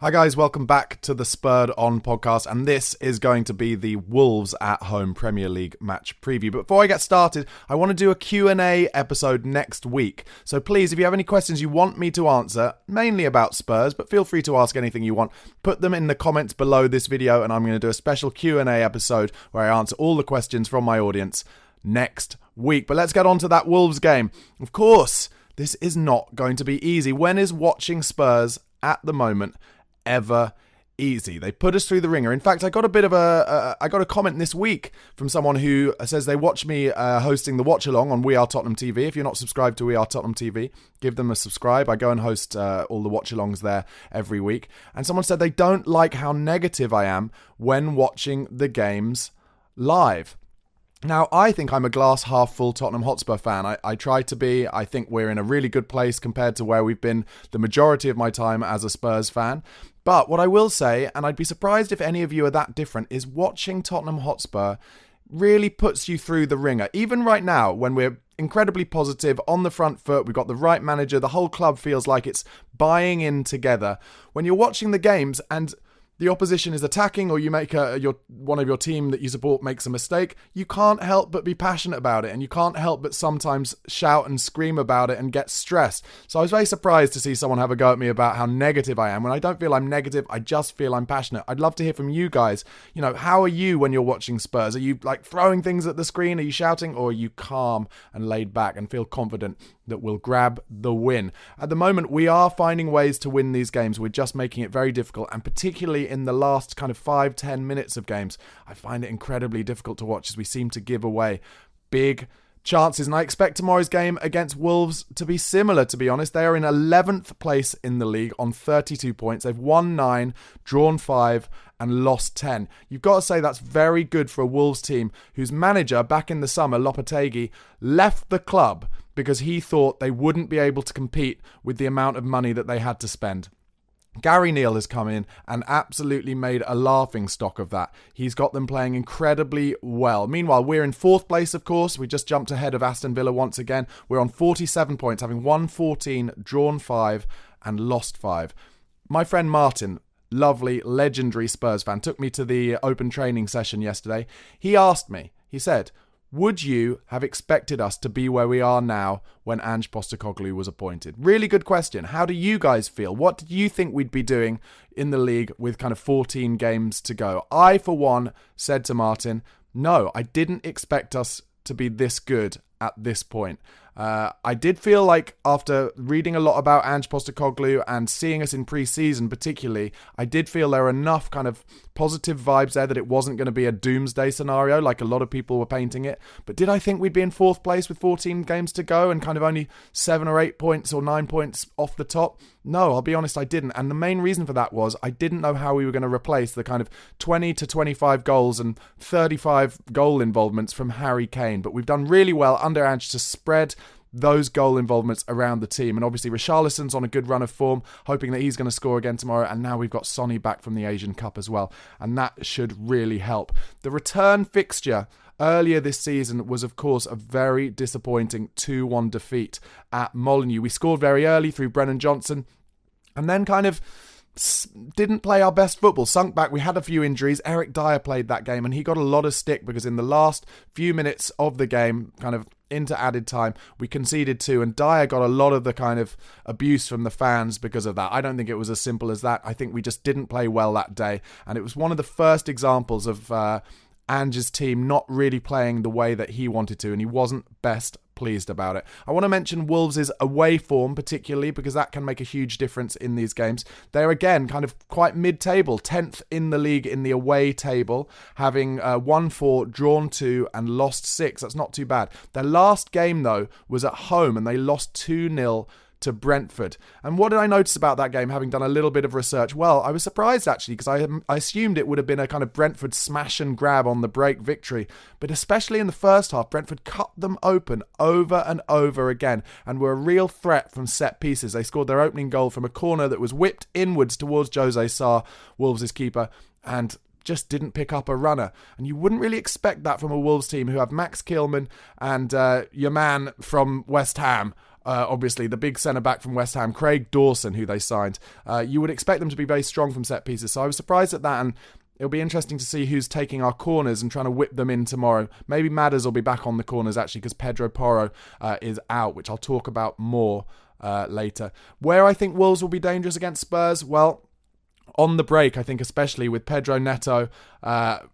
Hi guys, welcome back to the Spurred On podcast, and this is going to be the Wolves at Home Premier League match preview. But before I get started, I want to do a Q&A episode next week. So please, if you have any questions you want me to answer, mainly about Spurs, but feel free to ask anything you want, put them in the comments below this video, and I'm going to do a special Q&A episode where I answer all the questions from my audience next week. But let's get on to that Wolves game. Of course, this is not going to be easy. When is watching Spurs at the moment ever easy? They put us through the ringer. In fact, I got a comment this week from someone who says they watch me hosting the watch along on We Are Tottenham TV. If you're not subscribed to We Are Tottenham TV, give them a subscribe. I go and host all the watch alongs there every week. And someone said they don't like how negative I am when watching the games live. Now, I think I'm a glass half full Tottenham Hotspur fan. I try to be. I think we're in a really good place compared to where we've been the majority of my time as a Spurs fan. But what I will say, and I'd be surprised if any of you are that different, is watching Tottenham Hotspur really puts you through the ringer. Even right now, when we're incredibly positive, on the front foot, we've got the right manager, the whole club feels like it's buying in together. When you're watching the games and the opposition is attacking, or you make one of your team that you support makes a mistake, you can't help but be passionate about it, and you can't help but sometimes shout and scream about it and get stressed. So I was very surprised to see someone have a go at me about how negative I am. When I don't feel I'm negative, I just feel I'm passionate. I'd love to hear from you guys. You know, how are you when you're watching Spurs? Are you like throwing things at the screen? Are you shouting? Or are you calm and laid back and feel confident that we'll grab the win? At the moment, we are finding ways to win these games. We're just making it very difficult, and particularly in the last kind of 5-10 minutes of games, I find it incredibly difficult to watch as we seem to give away big chances. And I expect tomorrow's game against Wolves to be similar, to be honest. They are in 11th place in the league on 32 points. They've won 9, drawn 5, and lost 10. You've got to say that's very good for a Wolves team whose manager back in the summer, Lopetegui, left the club because he thought they wouldn't be able to compete with the amount of money that they had to spend. Gary Neal has come in and absolutely made a laughing stock of that. He's got them playing incredibly well. Meanwhile, we're in 4th place, of course. We just jumped ahead of Aston Villa once again. We're on 47 points, having won 14, drawn 5, and lost 5. My friend Martin, lovely, legendary Spurs fan, took me to the open training session yesterday. He asked me, he said, would you have expected us to be where we are now when Ange Postecoglou was appointed? Really good question. How do you guys feel? What did you think we'd be doing in the league with kind of 14 games to go? I, for one, said to Martin, no, I didn't expect us to be this good at this point. I did feel like after reading a lot about Ange Postecoglou and seeing us in pre-season particularly, I did feel there were enough kind of positive vibes there that it wasn't going to be a doomsday scenario like a lot of people were painting it. But did I think we'd be in 4th place with 14 games to go and kind of only 7 or 8 points or 9 points off the top? No, I'll be honest, I didn't. And the main reason for that was I didn't know how we were going to replace the kind of 20 to 25 goals and 35 goal involvements from Harry Kane. But we've done really well under Ange to spread those goal involvements around the team. And obviously Richarlison's on a good run of form, hoping that he's going to score again tomorrow. And now we've got Sonny back from the Asian Cup as well. And that should really help. The return fixture earlier this season was, of course, a very disappointing 2-1 defeat at Molineux. We scored very early through Brennan Johnson and then kind of didn't play our best football, sunk back. We had a few injuries. Eric Dyer played that game and he got a lot of stick because in the last few minutes of the game, kind of into added time, we conceded 2 and Dyer got a lot of the kind of abuse from the fans because of that. I don't think it was as simple as that. I think we just didn't play well that day, and it was one of the first examples of Ange's team not really playing the way that he wanted to, and he wasn't best pleased about it. I want to mention Wolves' away form particularly because that can make a huge difference in these games. They're again kind of quite mid-table, 10th in the league in the away table, having won 4, drawn 2 and lost 6. That's not too bad. Their last game though was at home and they lost 2-0 to Brentford. And what did I notice about that game, having done a little bit of research? Well, I was surprised actually, because I assumed it would have been a kind of Brentford smash and grab on the break victory. But especially in the first half, Brentford cut them open over and over again and were a real threat from set pieces. They scored their opening goal from a corner that was whipped inwards towards Jose Sarr, Wolves' keeper, and just didn't pick up a runner. And you wouldn't really expect that from a Wolves team who have Max Kilman and your man from West Ham obviously the big centre-back from West Ham, Craig Dawson, who they signed. You would expect them to be very strong from set pieces, so I was surprised at that, and it'll be interesting to see who's taking our corners and trying to whip them in tomorrow. Maybe Maddison will be back on the corners, actually, because Pedro Porro is out, which I'll talk about more later. Where I think Wolves will be dangerous against Spurs, well, on the break, I think especially with Pedro Neto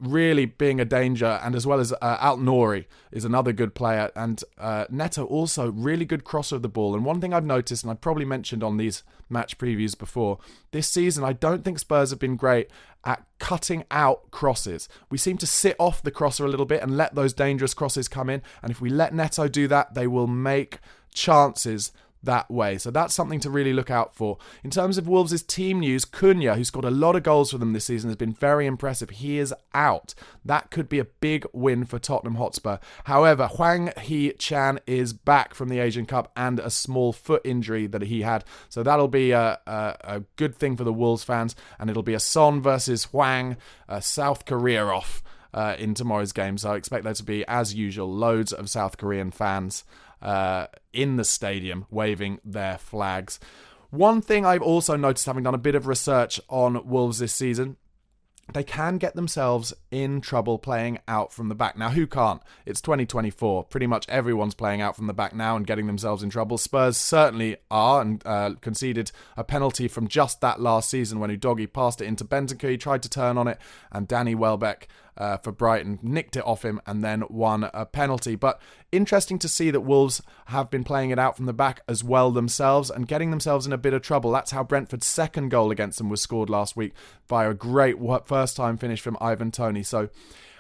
really being a danger, and as well as Alt-Nouri is another good player, and Neto also really good crosser of the ball. And one thing I've noticed, and I've probably mentioned on these match previews before, this season I don't think Spurs have been great at cutting out crosses. We seem to sit off the crosser a little bit and let those dangerous crosses come in, and if we let Neto do that, they will make chances that way. So that's something to really look out for. In terms of Wolves' team news, Cunha, who scored a lot of goals for them this season, has been very impressive. He is out. That could be a big win for Tottenham Hotspur. However, Hwang Hee-chan is back from the Asian Cup and a small foot injury that he had. So that'll be a good thing for the Wolves fans, and it'll be a Son versus Hwang, South Korea off in tomorrow's game. So I expect there to be, as usual, loads of South Korean fans in the stadium waving their flags. One thing I've also noticed, having done a bit of research on Wolves this season, they can get themselves in trouble playing out from the back. Now, who can't? It's 2024. Pretty much everyone's playing out from the back now and getting themselves in trouble. Spurs certainly are, and conceded a penalty from just that last season when Udogie passed it into Bentancur. He tried to turn on it, and Danny Welbeck for Brighton nicked it off him and then won a penalty. But interesting to see that Wolves have been playing it out from the back as well themselves and getting themselves in a bit of trouble. That's how Brentford's second goal against them was scored last week, via a great first-time finish from Ivan Toney. So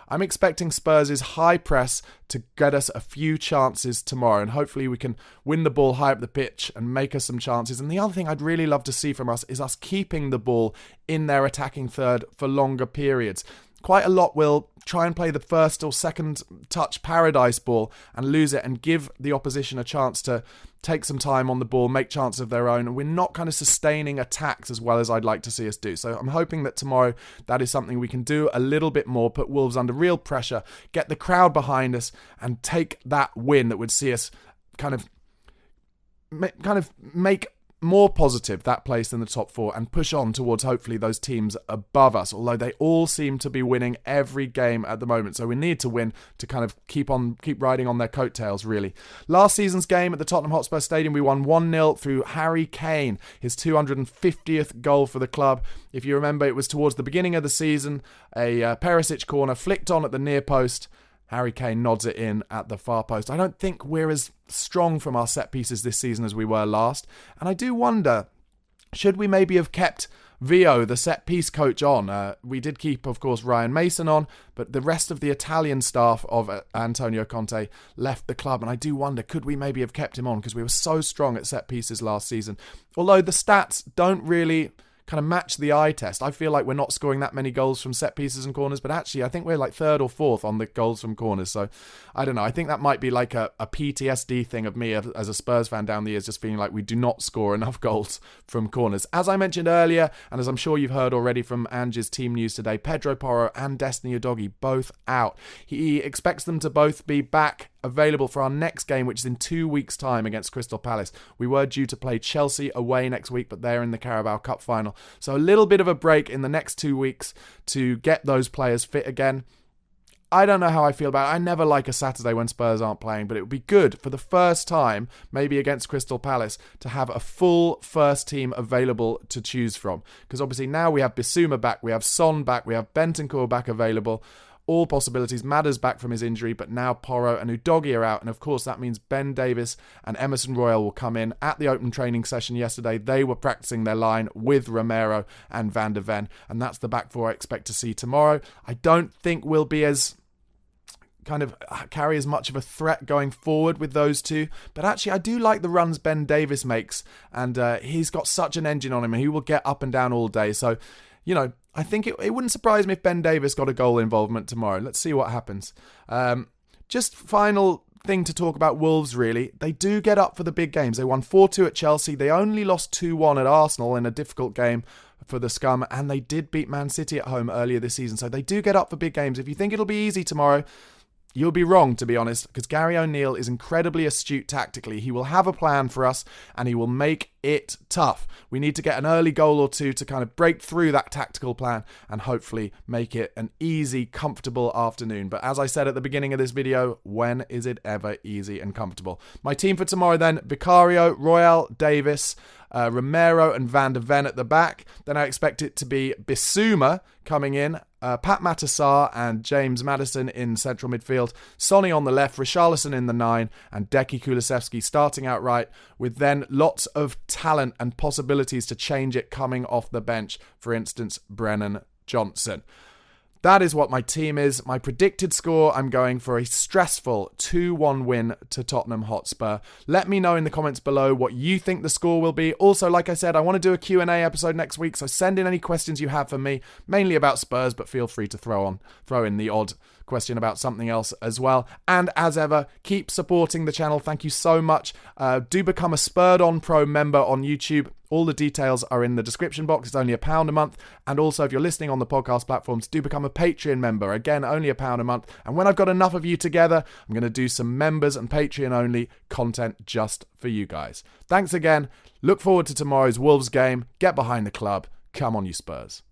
I'm expecting Spurs' high press to get us a few chances tomorrow, and hopefully we can win the ball high up the pitch and make us some chances. And the other thing I'd really love to see from us is us keeping the ball in their attacking third for longer periods. Quite a lot will try and play the first or second touch paradise ball and lose it and give the opposition a chance to take some time on the ball, make chances of their own. And we're not kind of sustaining attacks as well as I'd like to see us do. So I'm hoping that tomorrow that is something we can do a little bit more, put Wolves under real pressure, get the crowd behind us and take that win that would see us kind of make more positive that place in the top four and push on towards hopefully those teams above us, although they all seem to be winning every game at the moment, so we need to win to kind of keep riding on their coattails, really. Last season's game at the Tottenham Hotspur Stadium, we won 1-0 through Harry Kane, his 250th goal for the club. If you remember, it was towards the beginning of the season, a Perisic corner flicked on at the near post. Harry Kane nods it in at the far post. I don't think we're as strong from our set pieces this season as we were last. And I do wonder, should we maybe have kept Vio, the set piece coach, on? We did keep, of course, Ryan Mason on, but the rest of the Italian staff of Antonio Conte left the club. And I do wonder, could we maybe have kept him on? Because we were so strong at set pieces last season. Although the stats don't really kind of match the eye test. I feel like we're not scoring that many goals from set pieces and corners, but actually I think we're like third or fourth on the goals from corners. So I don't know. I think that might be like a PTSD thing of me as a Spurs fan down the years, just feeling like we do not score enough goals from corners. As I mentioned earlier, and as I'm sure you've heard already from Ange's team news today, Pedro Porro and Destiny Udogie both out. He expects them to both be back available for our next game, which is in 2 weeks' time against Crystal Palace. We were due to play Chelsea away next week, but they're in the Carabao Cup final. So a little bit of a break in the next 2 weeks to get those players fit again. I don't know how I feel about it. I never like a Saturday when Spurs aren't playing, but it would be good for the first time, maybe against Crystal Palace, to have a full first team available to choose from. Because obviously now we have Bissouma back, we have Son back, we have Bentancur back available. All possibilities. Madders back from his injury, but now Porro and Udogie are out. And of course, that means Ben Davies and Emerson Royal will come in. At the open training session yesterday, they were practicing their line with Romero and Van der Ven. And that's the back four I expect to see tomorrow. I don't think we'll be as kind of carry as much of a threat going forward with those two. But actually, I do like the runs Ben Davies makes. And he's got such an engine on him and he will get up and down all day. So, you know, I think it wouldn't surprise me if Ben Davies got a goal involvement tomorrow. Let's see what happens. Just final thing to talk about Wolves, really. They do get up for the big games. They won 4-2 at Chelsea. They only lost 2-1 at Arsenal in a difficult game for the Scum. And they did beat Man City at home earlier this season. So they do get up for big games. If you think it'll be easy tomorrow, You'll be wrong, to be honest, because Gary O'Neill is incredibly astute tactically. He will have a plan for us, and he will make it tough. We need to get an early goal or two to kind of break through that tactical plan and hopefully make it an easy, comfortable afternoon. But as I said at the beginning of this video, when is it ever easy and comfortable? My team for tomorrow then, Vicario, Royal, Davis, Romero and Van de Ven at the back. Then I expect it to be Bissouma coming in, Pat Matasar and James Maddison in central midfield, Sonny on the left, Richarlison in the 9, and Deki Kulusevski starting out right, with then lots of talent and possibilities to change it coming off the bench. For instance, Brennan Johnson. That is what my team is. My predicted score, I'm going for a stressful 2-1 win to Tottenham Hotspur. Let me know in the comments below what you think the score will be. Also, like I said, I want to do a Q&A episode next week, so send in any questions you have for me, mainly about Spurs, but feel free to throw in the odd question about something else as well. And as ever, keep supporting the channel. Thank you so much. Do become a Spurred On Pro member on YouTube. All the details are in the description box. It's only £1 a month. And also, if you're listening on the podcast platforms, do become a Patreon member. Again, only £1 a month. And when I've got enough of you together, I'm going to do some members and Patreon only content just for you guys. Thanks again. Look forward to tomorrow's Wolves game. Get behind the club. Come on, you Spurs.